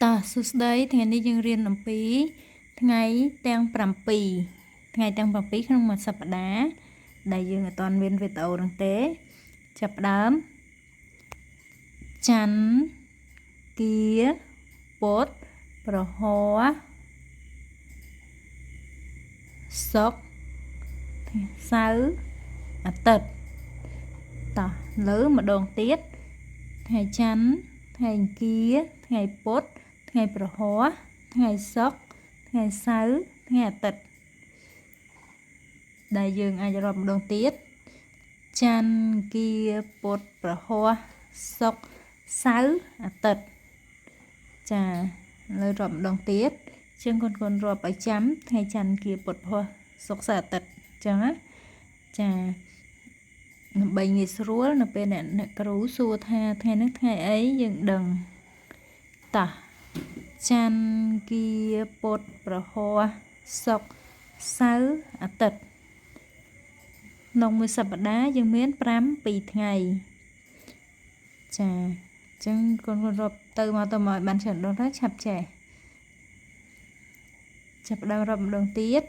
តោះសួស្តីថ្ងៃនេះយើងរៀនអំពីថ្ងៃទាំង7ថ្ងៃទាំង7ក្នុងមួយសប្តាហ៍ដែលយើងអត់ទាន់មានវីដេអូនោះទេចាប់ផ្ដើមច័ន្ទគៀពុធប្រហ័សសុក្រសៅរ៍អាទិត្យតោះលើម្ដងទៀតថ្ងៃច័ន្ទថ្ងៃអង្គារថ្ងៃពុធថ្ងៃប្រហ័សថ្ងៃសុក្រថ្ងៃសៅរ៍ថ្ងៃអាទិត្យដែលយើងអាចរាប់ម្ដងទៀតច័ន្ទអង្គារពុធប្រហ័សសុក្រសៅរ៍អាទិត្យចាលើរាប់ម្ដងទៀតជាងកូនរាប់ឲ្យចាំថ្ងៃច័ន្ទអង្គារពុធប្រហ័សសុក្រសៅរ៍អាទិត្យអញ្ចឹងណាចាដើម្បីងាយស្រួលនៅពេលអ្នកគ្រូសួរថាថ្ងៃនេះថ្ងៃអីយើងដឹងតោះច័ន្ទអង្គារពុធប្រហ័សសុក្រសៅរ៍អាទិត្យក្នុងមួយសប្តាហ៍យើងមាន7ថ្ងៃចាអញ្ចឹងកូនរាប់ទៅមកឲ្យបានច្រើនដងទៅឆាប់ចេះចាប់ផ្ដើមរាប់ម្ដងទៀត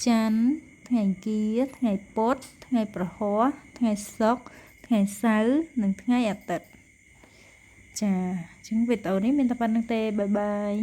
ច័ន្ទថ្ងៃអង្គារថ្ងៃពុធថ្ងៃប្រហ័សថ្ងៃសុក្រថ្ងៃសៅរ៍និងថ្ងៃអាទិត្យចាអញ្ចឹងវីដេអូនេះមានតែប៉ុណ្្នឹងទេបាយបាយ